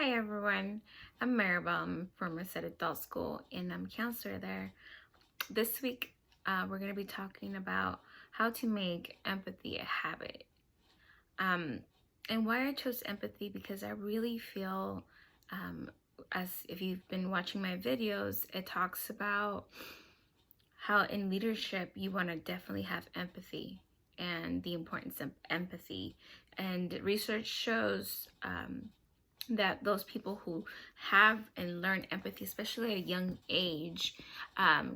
Hi everyone, I'm Maribel. I'm from Merced Adult School and I'm a counselor there. This week, we're going to be talking about how to make empathy a habit. Um, and why I chose empathy, because I really feel, as if you've been watching my videos, it talks about how in leadership you want to definitely have empathy and the importance of empathy. And research shows that those people who have and learn empathy, especially at a young age,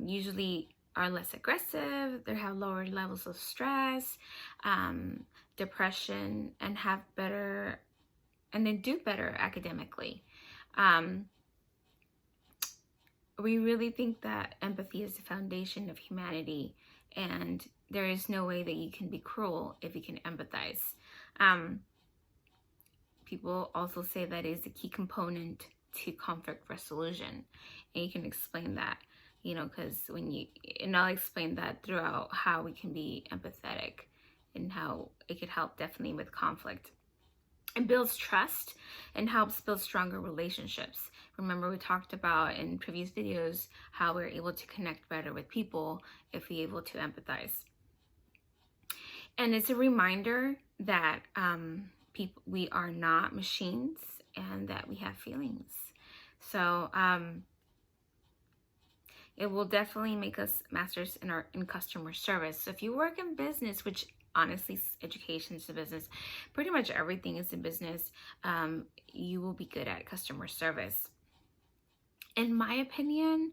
usually are less aggressive, they have lower levels of stress, depression, and have better, and then do better academically. Um, we really think that empathy is the foundation of humanity, and there is no way that you can be cruel if you can empathize. Um, People also say that is a key component to conflict resolution. And you can explain that, because and I'll explain that throughout how we can be empathetic and how it could help definitely with conflict. It builds trust and helps build stronger relationships. Remember, we talked about in previous videos how we're able to connect better with people if we're able to empathize. And it's a reminder that we are not machines and that we have feelings. So it will definitely make us masters in customer service. So if you work in business, which honestly education is a business, pretty much everything is a business, you will be good at customer service. In my opinion,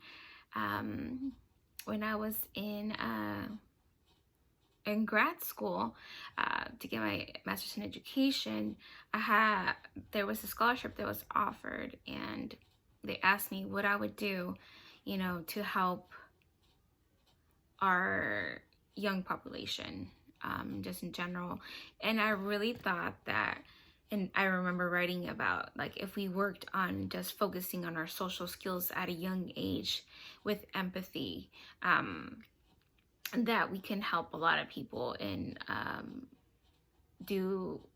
when I was in grad school, to get my master's in education, there was a scholarship that was offered, and they asked me what I would do, to help our young population, just in general. And I really thought that, and I remember writing about, like, if we worked on just focusing on our social skills at a young age with empathy, that we can help a lot of people. And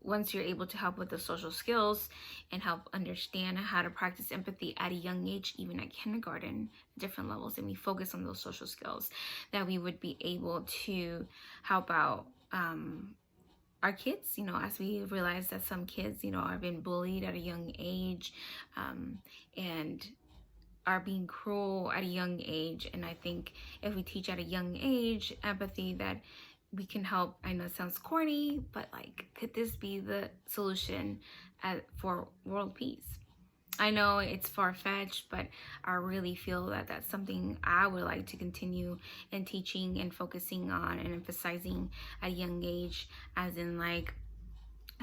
once you're able to help with the social skills and help understand how to practice empathy at a young age, even at kindergarten, different levels, and we focus on those social skills, that we would be able to help out our kids, as we realize that some kids, are being bullied at a young age, and are being cruel at a young age. And I think if we teach at a young age empathy, that we can help. I know it sounds corny, but like, could this be the solution for world peace? I know it's far-fetched, but I really feel that that's something I would like to continue in teaching and focusing on and emphasizing at a young age, as in like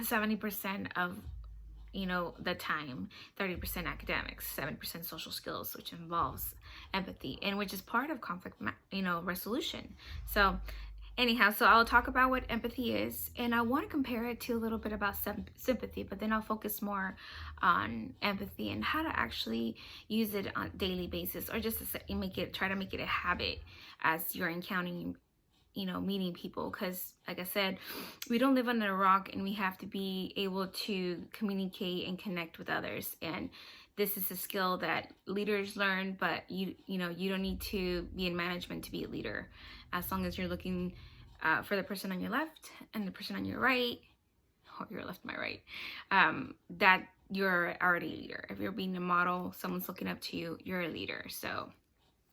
70% of the time, 30% academics, 7% social skills, which involves empathy and which is part of conflict resolution. So anyhow, so I'll talk about what empathy is, and I want to compare it to a little bit about sympathy, but then I'll focus more on empathy and how to actually use it on a daily basis, or just to try to make it a habit as you're encountering meeting people. Because like I said, we don't live under a rock, and we have to be able to communicate and connect with others. And this is a skill that leaders learn, but you don't need to be in management to be a leader, as long as you're looking for the person on your left and the person on your right, or your left, my right, that you're already a leader. If you're being a model, someone's looking up to you, you're a leader. So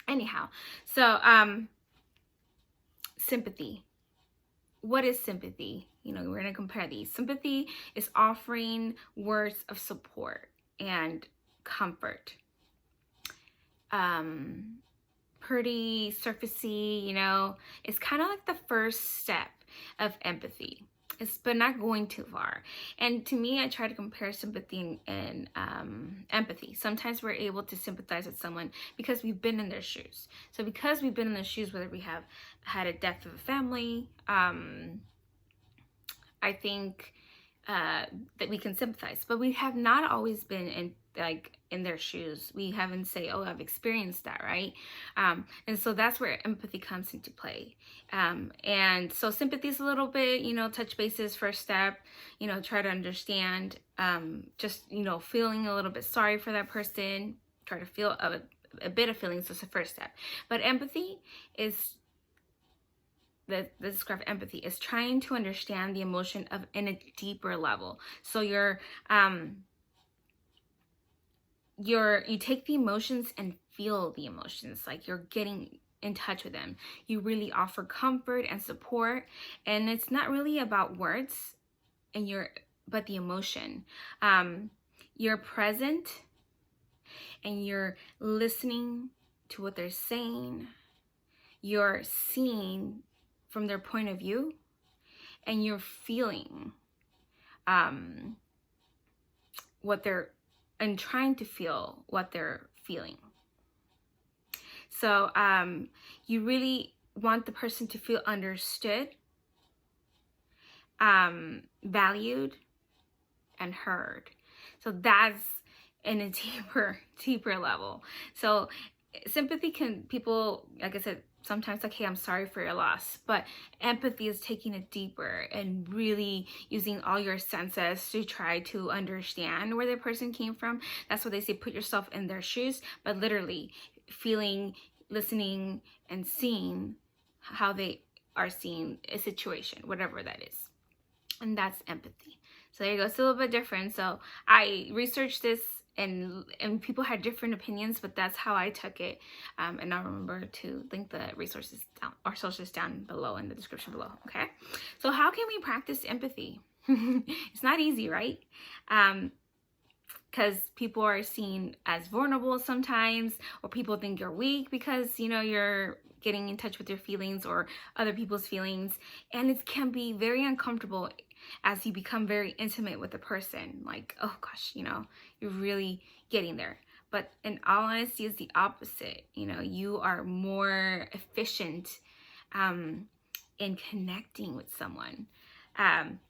anyhow, so sympathy. What is sympathy? We're going to compare these. Sympathy is offering words of support and comfort. Pretty surfacey, it's kind of like the first step of empathy. But not going too far. And to me, I try to compare sympathy and empathy. Sometimes we're able to sympathize with someone because we've been in their shoes. So because we've been in their shoes, whether we have had a death of a family, I think that we can sympathize. But we have not always been in like in their shoes. We haven't say, oh, I've experienced that, right? And so that's where empathy comes into play. And so sympathy is a little bit, touch bases, first step, try to understand, just, feeling a little bit sorry for that person, try to feel a bit of feelings is the first step. But empathy is, the describe empathy is trying to understand the emotion of in a deeper level. So you take the emotions and feel the emotions, like you're getting in touch with them. You really offer comfort and support, and it's not really about words but the emotion. You're present and you're listening to what they're saying. You're seeing from their point of view, and you're feeling and trying to feel what they're feeling. So you really want the person to feel understood, valued, and heard. So that's in a deeper level. So sympathy people, like I said, sometimes like, hey, I'm sorry for your loss. But empathy is taking it deeper and really using all your senses to try to understand where the person came from. That's what they say, put yourself in their shoes, but literally feeling, listening, and seeing how they are seeing a situation, whatever that is. And that's empathy. So there you go. It's a little bit different. So I researched this, and people had different opinions, but that's how I took it. And I'll remember to link the resources down or sources down below in the description below. Okay. So how can we practice empathy? It's not easy, right? Because people are seen as vulnerable sometimes, or people think you're weak because, you're getting in touch with your feelings or other people's feelings. And it can be very uncomfortable as you become very intimate with a person. Like, oh gosh, you're really getting there. But in all honesty, it's the opposite. You are more efficient in connecting with someone. And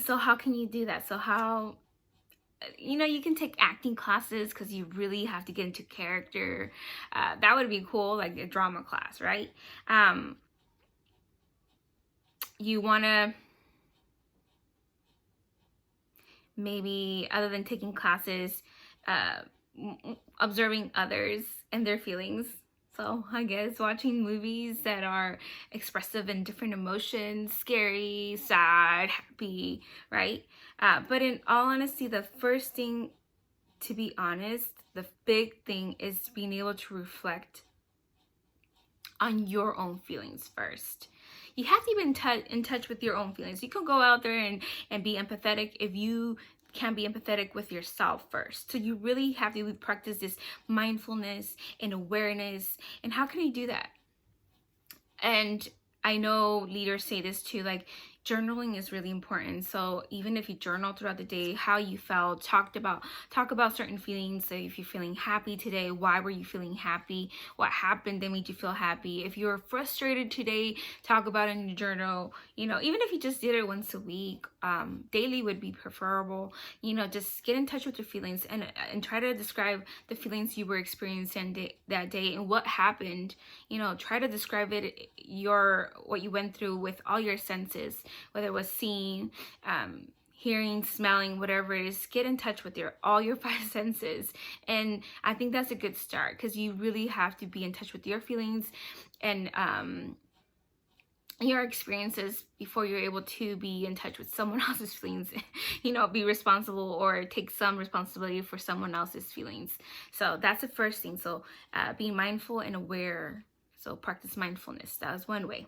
so how can you do that? So how, you can take acting classes, because you really have to get into character. That would be cool, like a drama class, right? You want to maybe, other than taking classes, observing others and their feelings. So I guess watching movies that are expressive in different emotions, scary, sad, happy, right? But in all honesty, the first thing, to be honest, the big thing is being able to reflect on your own feelings first. You have to be in touch with your own feelings. You can go out there and be empathetic if you can be empathetic with yourself first. So you really have to practice this mindfulness and awareness. And how can you do that? And I know leaders say this too, like journaling is really important. So even if you journal throughout the day, how you felt, talk about certain feelings. So if you're feeling happy today, why were you feeling happy? What happened that made you feel happy? If you're frustrated today, talk about it in your journal. Even if you just did it once a week, daily would be preferable. Just get in touch with your feelings and try to describe the feelings you were experiencing that day and what happened. Try to describe it, what you went through with all your senses, whether it was seeing, hearing, smelling, whatever it is. Get in touch with all your five senses. And I think that's a good start, because you really have to be in touch with your feelings and your experiences before you're able to be in touch with someone else's feelings. Be responsible or take some responsibility for someone else's feelings. So that's the first thing. So being mindful and aware. So practice mindfulness. That was one way.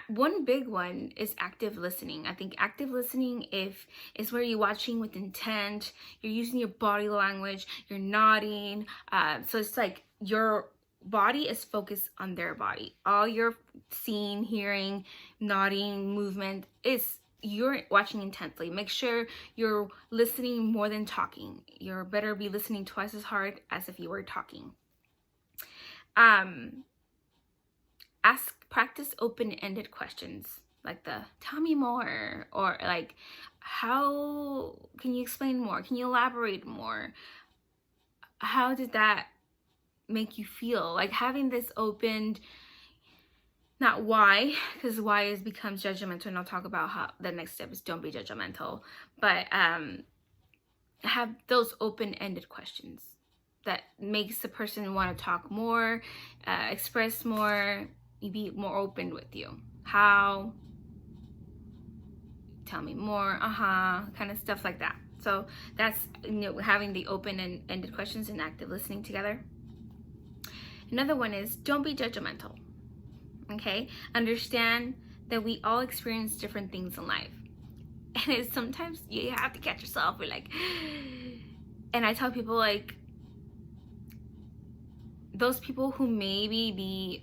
One big one is active listening. I think active listening is where you're watching with intent, you're using your body language, you're nodding. So it's like your body is focused on their body. All you're seeing, hearing, nodding, movement is you're watching intently. Make sure you're listening more than talking. You better be listening twice as hard as if you were talking. Practice open-ended questions, like the tell me more, or like how can you explain more? Can you elaborate more? How did that make you feel? Like having this opened, not why, because why is becomes judgmental, and I'll talk about how the next step is don't be judgmental, but have those open-ended questions that makes the person want to talk more, express more, be more open with you. How? Tell me more. Kind of stuff like that. So that's, you know, having the open-ended questions and active listening together. Another one is don't be judgmental. Okay, understand that we all experience different things in life, and it's sometimes you have to catch yourself. We're like, and I tell people, like, those people who maybe be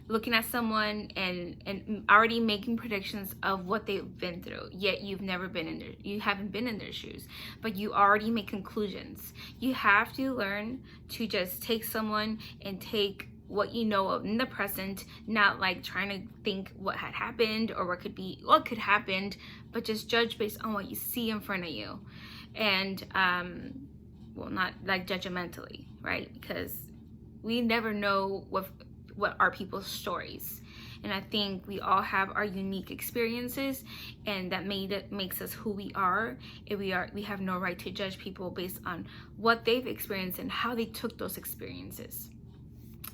looking at someone and already making predictions of what they've been through, yet you haven't been in their shoes, but you already make conclusions. You have to learn to just take someone and take what you know of in the present, not like trying to think what had happened or what could happen, but just judge based on what you see in front of you. And well, not like judgmentally, right? Because we never know what are people's stories, and I think we all have our unique experiences, and that makes us who we are. And we have no right to judge people based on what they've experienced and how they took those experiences.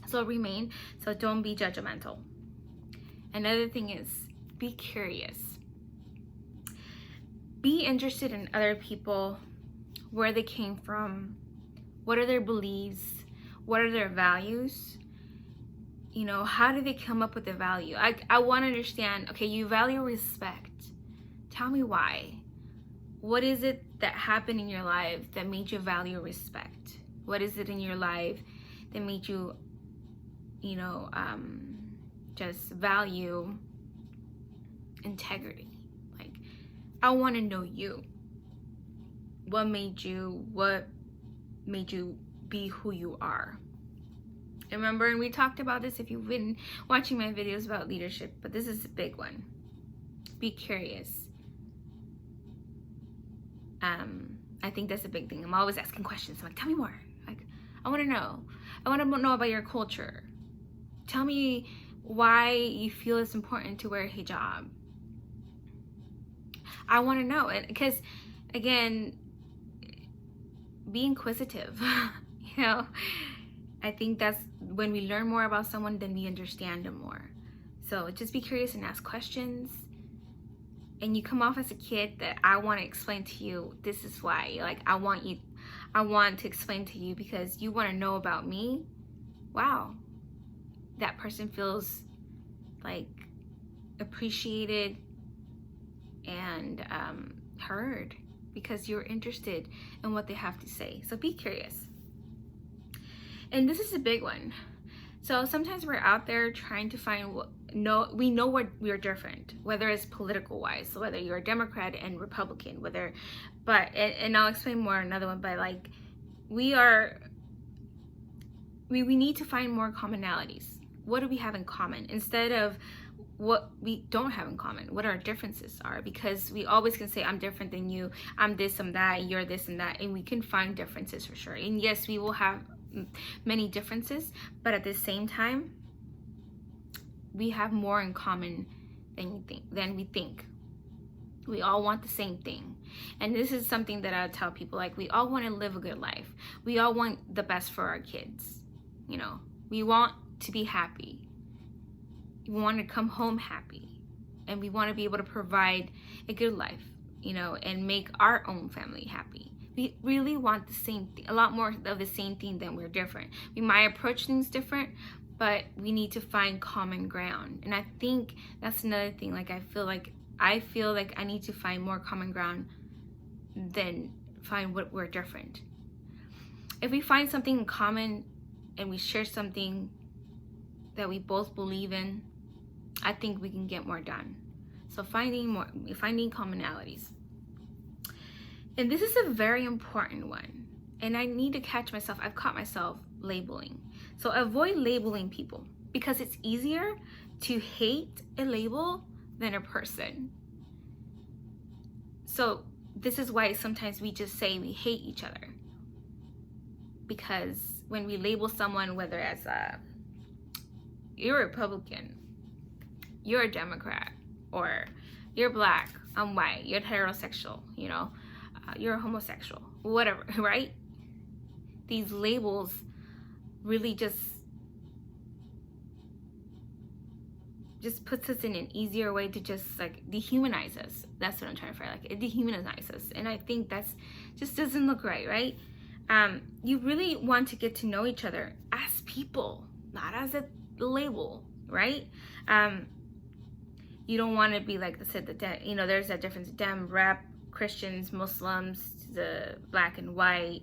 So don't be judgmental. Another thing is be curious. Be interested in other people, where they came from, what are their beliefs, what are their values. You know, how do they come up with the value? I want to understand, okay, you value respect. Tell me why. What is it that happened in your life that made you value respect? What is it in your life that made you, you know, just value integrity? Like, I want to know you. What made you be who you are? Remember, and we talked about this if you've been watching my videos about leadership, but this is a big one. Be curious. I think that's a big thing. I'm always asking questions. I'm like, tell me more. Like, I want to know. I want to know about your culture. Tell me why you feel it's important to wear a hijab. I want to know it because, again, be inquisitive. You know, I think that's when we learn more about someone, then we understand them more. So just be curious and ask questions. And you come off as a kid that I want to explain to you, this is why. Like, I want to explain to you because you want to know about me. Wow. That person feels like appreciated and heard because you're interested in what they have to say. So be curious. And this is a big one. So sometimes we're out there trying to find we know we're different, whether it's political wise, so whether you're a Democrat and Republican, and I'll explain more another one, but like we need to find more commonalities. What do we have in common instead of what we don't have in common, what our differences are, because we always can say, I'm different than you, I'm this, I'm that, you're this and that, and we can find differences for sure. And yes, we will have many differences, but at the same time, we have more in common than we think. We all want the same thing. And this is something that I tell people, like, we all want to live a good life. We all want the best for our kids. You know, we want to be happy. We want to come home happy. And we want to be able to provide a good life, you know, and make our own family happy. We really want the same thing, a lot more of the same thing than we're different. We might approach things different, but we need to find common ground. And I think that's another thing. Like, I feel like I need to find more common ground than find what we're different. If we find something in common and we share something that we both believe in, I think we can get more done. So finding commonalities. And this is a very important one. And I need to catch myself. I've caught myself labeling. So avoid labeling people because it's easier to hate a label than a person. So this is why sometimes we just say we hate each other. Because when we label someone, whether as you're a Republican, you're a Democrat, or you're black, I'm white, you're heterosexual, you know, you're a homosexual, whatever, right? These labels really just puts us in an easier way to just like dehumanize us. That's what I'm trying to say. Like, it dehumanizes us, and I think that's just doesn't look right? You really want to get to know each other as people, not as a label, right? You don't want to be like I said, there's that difference: Dem, Rep, Christians, Muslims, the black and white.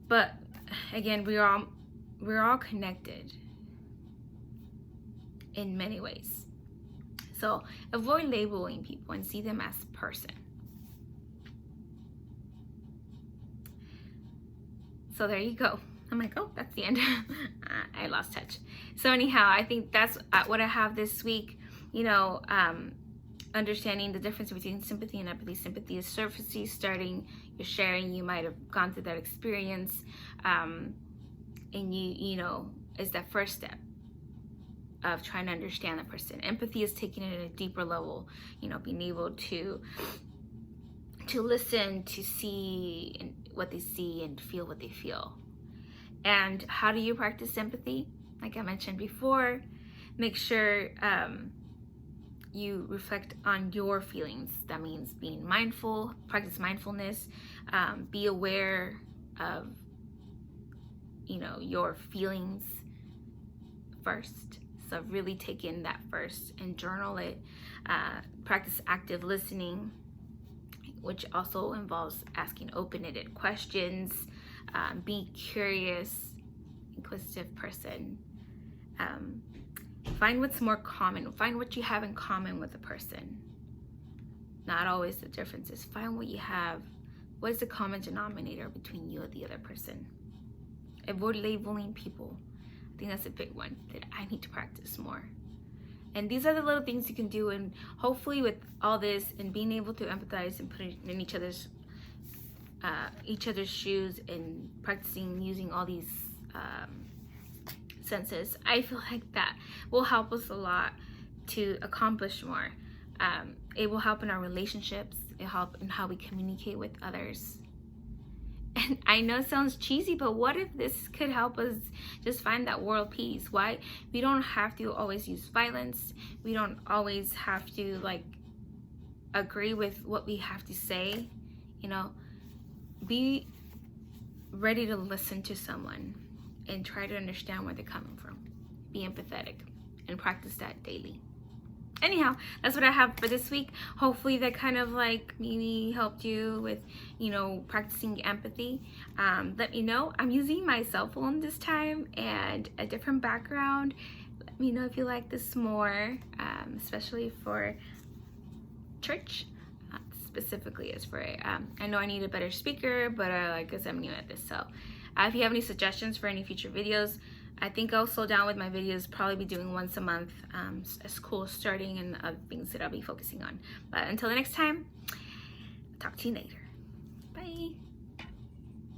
But again, we're all connected in many ways. So avoid labeling people and see them as person. So there you go. I'm like, oh, that's the end. I lost touch. So anyhow, I think that's what I have this week. You know, understanding the difference between sympathy and empathy. Sympathy is surfacey, starting, you're sharing, you might have gone through that experience, and you know, is that first step of trying to understand the person. Empathy is taking it at a deeper level, you know, being able to listen, to see what they see and feel what they feel. And how do you practice empathy? Like I mentioned before, make sure you reflect on your feelings. That means being mindful, practice mindfulness, be aware of, you know, your feelings first. So really take in that first and journal it. Practice active listening, which also involves asking open-ended questions. Be curious, inquisitive person. Find what's more common. Find what you have in common with a person. Not always the differences. Find what you have. What is the common denominator between you and the other person? Avoid labeling people. I think that's a big one that I need to practice more. And these are the little things you can do, and hopefully with all this and being able to empathize and put it in each other's shoes and practicing using all these senses, I feel like that will help us a lot to accomplish more. It will help in our relationships. It help in how we communicate with others. And I know it sounds cheesy, but what if this could help us just find that world peace? Why? We don't have to always use violence. We don't always have to like agree with what we have to say. You know, be ready to listen to someone and try to understand where they're coming from. Be empathetic and practice that daily. Anyhow, that's what I have for this week. Hopefully that kind of like maybe helped you with, you know, practicing empathy. Let me know. I'm using my cell phone this time and a different background. Let me know if you like this more, especially for church. Specifically as for I know I need a better speaker, but like I said, I'm new at this. So if you have any suggestions for any future videos, I think I'll slow down with my videos, probably be doing once a month as school is starting and other things that I'll be focusing on. But until the next time, talk to you later. Bye.